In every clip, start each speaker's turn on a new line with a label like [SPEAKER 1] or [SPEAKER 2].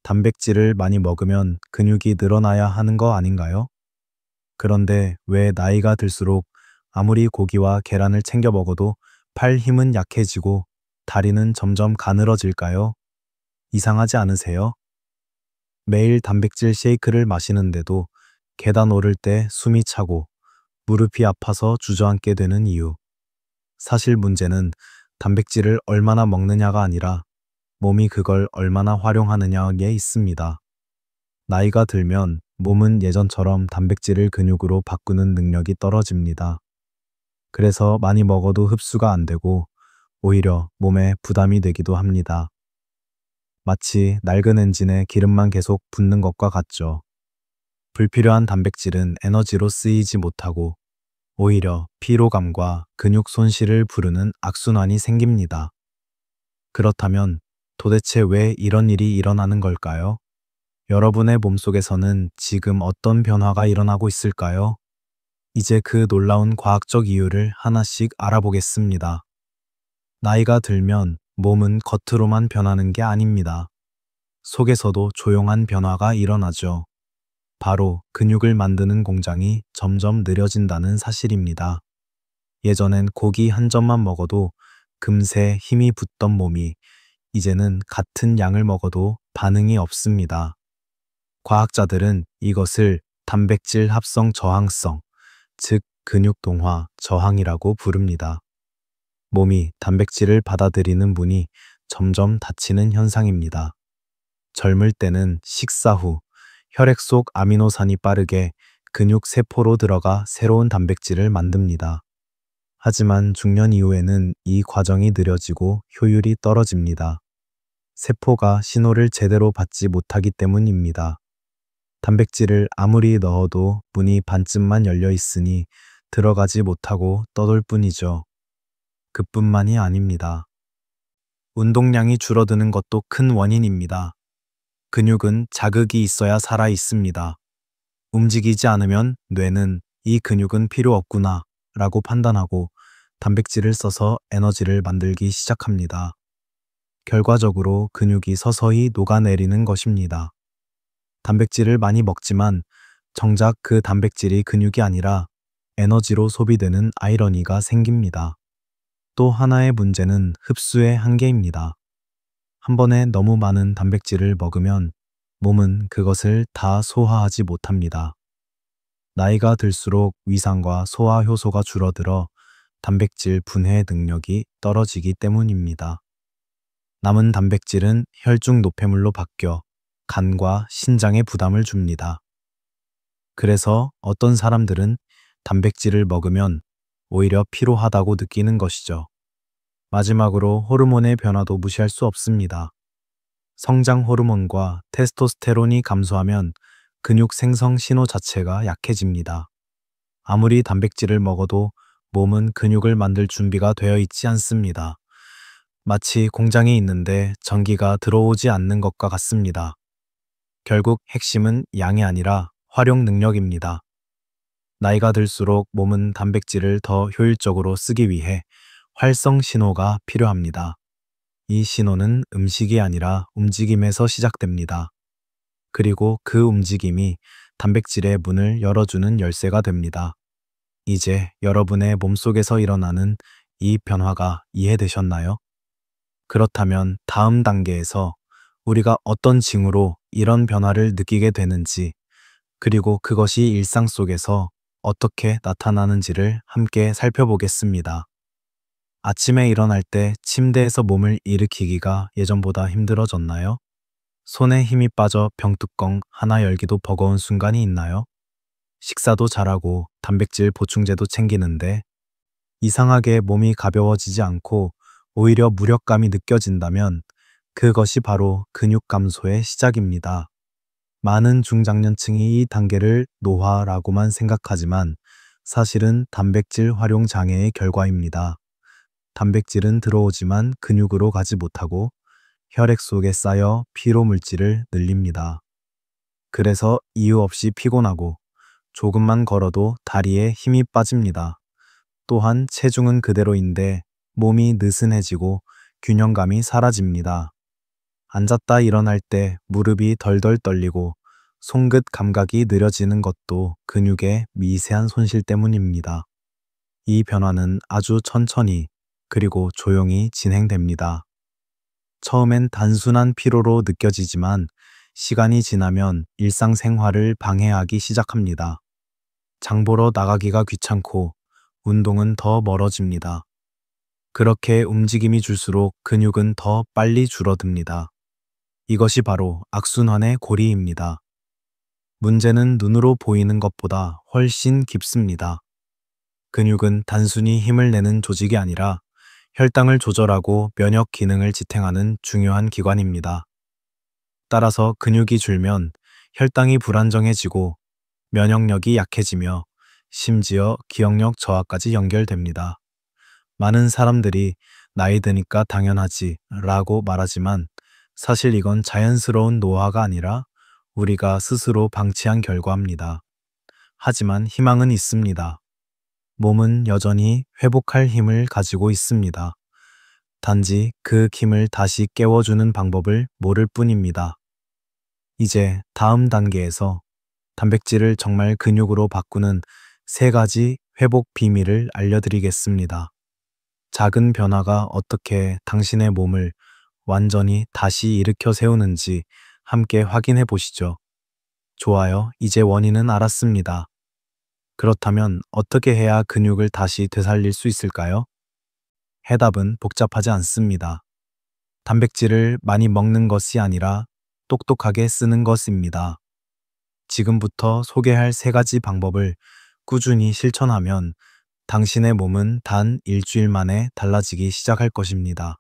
[SPEAKER 1] 단백질을 많이 먹으면 근육이 늘어나야 하는 거 아닌가요? 그런데 왜 나이가 들수록 아무리 고기와 계란을 챙겨 먹어도 팔 힘은 약해지고 다리는 점점 가늘어질까요? 이상하지 않으세요? 매일 단백질 쉐이크를 마시는데도 계단 오를 때 숨이 차고 무릎이 아파서 주저앉게 되는 이유. 사실 문제는 단백질을 얼마나 먹느냐가 아니라 몸이 그걸 얼마나 활용하느냐에 있습니다. 나이가 들면 몸은 예전처럼 단백질을 근육으로 바꾸는 능력이 떨어집니다. 그래서 많이 먹어도 흡수가 안 되고 오히려 몸에 부담이 되기도 합니다. 마치 낡은 엔진에 기름만 계속 붓는 것과 같죠. 불필요한 단백질은 에너지로 쓰이지 못하고 오히려 피로감과 근육 손실을 부르는 악순환이 생깁니다. 그렇다면 도대체 왜 이런 일이 일어나는 걸까요? 여러분의 몸속에서는 지금 어떤 변화가 일어나고 있을까요? 이제 그 놀라운 과학적 이유를 하나씩 알아보겠습니다. 나이가 들면 몸은 겉으로만 변하는 게 아닙니다. 속에서도 조용한 변화가 일어나죠. 바로 근육을 만드는 공장이 점점 느려진다는 사실입니다. 예전엔 고기 한 점만 먹어도 금세 힘이 붙던 몸이 이제는 같은 양을 먹어도 반응이 없습니다. 과학자들은 이것을 단백질 합성 저항성, 즉 근육 동화 저항이라고 부릅니다. 몸이 단백질을 받아들이는 문이 점점 닫히는 현상입니다. 젊을 때는 식사 후 혈액 속 아미노산이 빠르게 근육 세포로 들어가 새로운 단백질을 만듭니다. 하지만 중년 이후에는 이 과정이 느려지고 효율이 떨어집니다. 세포가 신호를 제대로 받지 못하기 때문입니다. 단백질을 아무리 넣어도 문이 반쯤만 열려 있으니 들어가지 못하고 떠돌 뿐이죠. 그뿐만이 아닙니다. 운동량이 줄어드는 것도 큰 원인입니다. 근육은 자극이 있어야 살아 있습니다. 움직이지 않으면 뇌는 이 근육은 필요 없구나 라고 판단하고 단백질을 써서 에너지를 만들기 시작합니다. 결과적으로 근육이 서서히 녹아내리는 것입니다. 단백질을 많이 먹지만 정작 그 단백질이 근육이 아니라 에너지로 소비되는 아이러니가 생깁니다. 또 하나의 문제는 흡수의 한계입니다. 한 번에 너무 많은 단백질을 먹으면 몸은 그것을 다 소화하지 못합니다. 나이가 들수록 위상과 소화 효소가 줄어들어 단백질 분해 능력이 떨어지기 때문입니다. 남은 단백질은 혈중 노폐물로 바뀌어 간과 신장에 부담을 줍니다. 그래서 어떤 사람들은 단백질을 먹으면 오히려 피로하다고 느끼는 것이죠. 마지막으로 호르몬의 변화도 무시할 수 없습니다. 성장 호르몬과 테스토스테론이 감소하면 근육 생성 신호 자체가 약해집니다. 아무리 단백질을 먹어도 몸은 근육을 만들 준비가 되어 있지 않습니다. 마치 공장이 있는데 전기가 들어오지 않는 것과 같습니다. 결국 핵심은 양이 아니라 활용 능력입니다. 나이가 들수록 몸은 단백질을 더 효율적으로 쓰기 위해 활성 신호가 필요합니다. 이 신호는 음식이 아니라 움직임에서 시작됩니다. 그리고 그 움직임이 단백질의 문을 열어주는 열쇠가 됩니다. 이제 여러분의 몸속에서 일어나는 이 변화가 이해되셨나요? 그렇다면 다음 단계에서 우리가 어떤 징후로 이런 변화를 느끼게 되는지, 그리고 그것이 일상 속에서 어떻게 나타나는지를 함께 살펴보겠습니다. 아침에 일어날 때 침대에서 몸을 일으키기가 예전보다 힘들어졌나요? 손에 힘이 빠져 병뚜껑 하나 열기도 버거운 순간이 있나요? 식사도 잘하고 단백질 보충제도 챙기는데 이상하게 몸이 가벼워지지 않고 오히려 무력감이 느껴진다면 그것이 바로 근육 감소의 시작입니다. 많은 중장년층이 이 단계를 노화라고만 생각하지만 사실은 단백질 활용 장애의 결과입니다. 단백질은 들어오지만 근육으로 가지 못하고 혈액 속에 쌓여 피로 물질을 늘립니다. 그래서 이유 없이 피곤하고 조금만 걸어도 다리에 힘이 빠집니다. 또한 체중은 그대로인데 몸이 느슨해지고 균형감이 사라집니다. 앉았다 일어날 때 무릎이 덜덜 떨리고 손끝 감각이 느려지는 것도 근육의 미세한 손실 때문입니다. 이 변화는 아주 천천히 그리고 조용히 진행됩니다. 처음엔 단순한 피로로 느껴지지만 시간이 지나면 일상생활을 방해하기 시작합니다. 장 보러 나가기가 귀찮고 운동은 더 멀어집니다. 그렇게 움직임이 줄수록 근육은 더 빨리 줄어듭니다. 이것이 바로 악순환의 고리입니다. 문제는 눈으로 보이는 것보다 훨씬 깊습니다. 근육은 단순히 힘을 내는 조직이 아니라 혈당을 조절하고 면역 기능을 지탱하는 중요한 기관입니다. 따라서 근육이 줄면 혈당이 불안정해지고 면역력이 약해지며 심지어 기억력 저하까지 연결됩니다. 많은 사람들이 나이 드니까 당연하지 라고 말하지만 사실 이건 자연스러운 노화가 아니라 우리가 스스로 방치한 결과입니다. 하지만 희망은 있습니다. 몸은 여전히 회복할 힘을 가지고 있습니다. 단지 그 힘을 다시 깨워주는 방법을 모를 뿐입니다. 이제 다음 단계에서 단백질을 정말 근육으로 바꾸는 3가지 회복 비밀을 알려드리겠습니다. 작은 변화가 어떻게 당신의 몸을 완전히 다시 일으켜 세우는지 함께 확인해 보시죠. 좋아요. 이제 원인은 알았습니다. 그렇다면 어떻게 해야 근육을 다시 되살릴 수 있을까요? 해답은 복잡하지 않습니다. 단백질을 많이 먹는 것이 아니라 똑똑하게 쓰는 것입니다. 지금부터 소개할 3가지 방법을 꾸준히 실천하면 당신의 몸은 단 일주일 만에 달라지기 시작할 것입니다.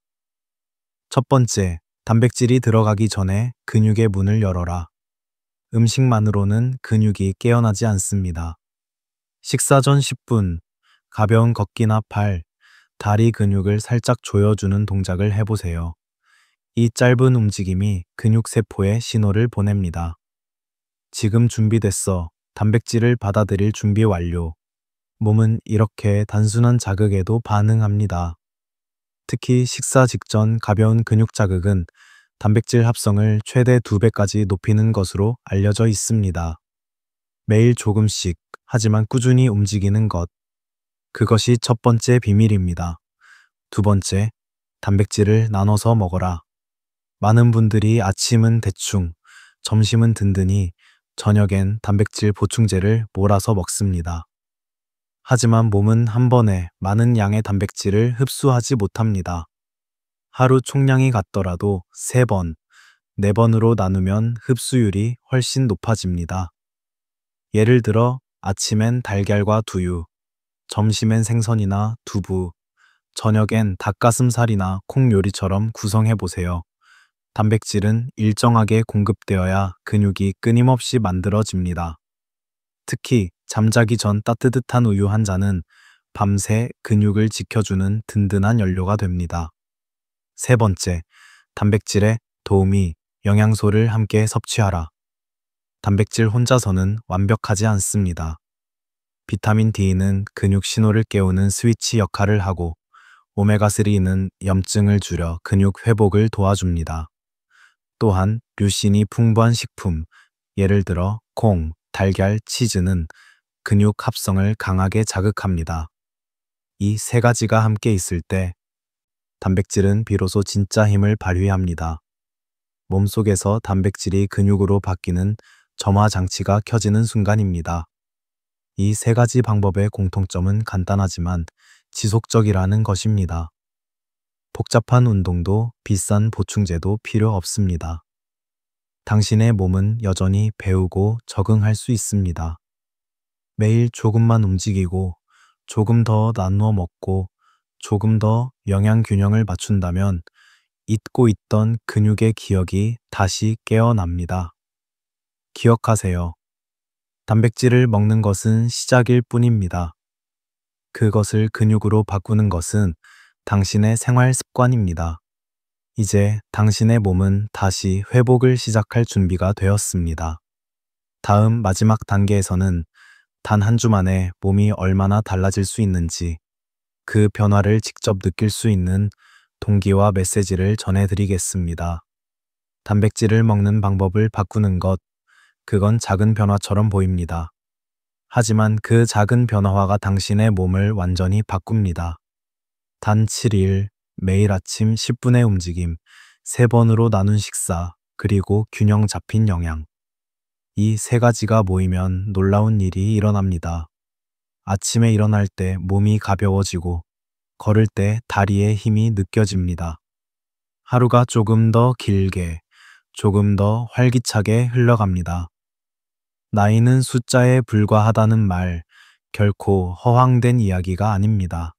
[SPEAKER 1] 첫 번째, 단백질이 들어가기 전에 근육의 문을 열어라. 음식만으로는 근육이 깨어나지 않습니다. 식사 전 10분, 가벼운 걷기나 팔, 다리 근육을 살짝 조여주는 동작을 해보세요. 이 짧은 움직임이 근육세포에 신호를 보냅니다. 지금 준비됐어. 단백질을 받아들일 준비 완료. 몸은 이렇게 단순한 자극에도 반응합니다. 특히 식사 직전 가벼운 근육 자극은 단백질 합성을 최대 2배까지 높이는 것으로 알려져 있습니다. 매일 조금씩, 하지만 꾸준히 움직이는 것. 그것이 첫 번째 비밀입니다. 두 번째, 단백질을 나눠서 먹어라. 많은 분들이 아침은 대충, 점심은 든든히, 저녁엔 단백질 보충제를 몰아서 먹습니다. 하지만 몸은 한 번에 많은 양의 단백질을 흡수하지 못합니다. 하루 총량이 같더라도 3번, 4번으로 나누면 흡수율이 훨씬 높아집니다. 예를 들어 아침엔 달걀과 두유, 점심엔 생선이나 두부, 저녁엔 닭가슴살이나 콩 요리처럼 구성해 보세요. 단백질은 일정하게 공급되어야 근육이 끊임없이 만들어집니다. 특히 잠자기 전 따뜻한 우유 한 잔은 밤새 근육을 지켜주는 든든한 연료가 됩니다. 세 번째, 단백질의 도우미, 영양소를 함께 섭취하라. 단백질 혼자서는 완벽하지 않습니다. 비타민 D는 근육 신호를 깨우는 스위치 역할을 하고 오메가3는 염증을 줄여 근육 회복을 도와줍니다. 또한 류신이 풍부한 식품, 예를 들어 콩, 달걀, 치즈는 근육 합성을 강하게 자극합니다. 이 3가지가 함께 있을 때 단백질은 비로소 진짜 힘을 발휘합니다. 몸속에서 단백질이 근육으로 바뀌는 점화 장치가 켜지는 순간입니다. 이 3가지 방법의 공통점은 간단하지만 지속적이라는 것입니다. 복잡한 운동도 비싼 보충제도 필요 없습니다. 당신의 몸은 여전히 배우고 적응할 수 있습니다. 매일 조금만 움직이고 조금 더 나누어 먹고 조금 더 영양 균형을 맞춘다면 잊고 있던 근육의 기억이 다시 깨어납니다. 기억하세요. 단백질을 먹는 것은 시작일 뿐입니다. 그것을 근육으로 바꾸는 것은 당신의 생활 습관입니다. 이제 당신의 몸은 다시 회복을 시작할 준비가 되었습니다. 다음 마지막 단계에서는 단 한 주 만에 몸이 얼마나 달라질 수 있는지 그 변화를 직접 느낄 수 있는 동기와 메시지를 전해드리겠습니다. 단백질을 먹는 방법을 바꾸는 것, 그건 작은 변화처럼 보입니다. 하지만 그 작은 변화가 당신의 몸을 완전히 바꿉니다. 단 7일, 매일 아침 10분의 움직임, 3번으로 나눈 식사, 그리고 균형 잡힌 영양. 이 3가지가 모이면 놀라운 일이 일어납니다. 아침에 일어날 때 몸이 가벼워지고, 걸을 때 다리에 힘이 느껴집니다. 하루가 조금 더 길게, 조금 더 활기차게 흘러갑니다. 나이는 숫자에 불과하다는 말, 결코 허황된 이야기가 아닙니다.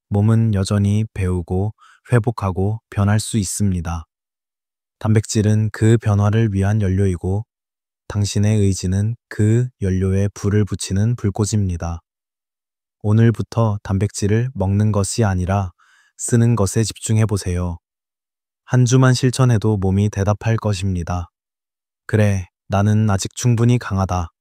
[SPEAKER 1] 몸은 여전히 배우고 회복하고 변할 수 있습니다. 단백질은 그 변화를 위한 연료이고, 당신의 의지는 그 연료에 불을 붙이는 불꽃입니다. 오늘부터 단백질을 먹는 것이 아니라 쓰는 것에 집중해 보세요. 한 주만 실천해도 몸이 대답할 것입니다. 그래, 나는 아직 충분히 강하다.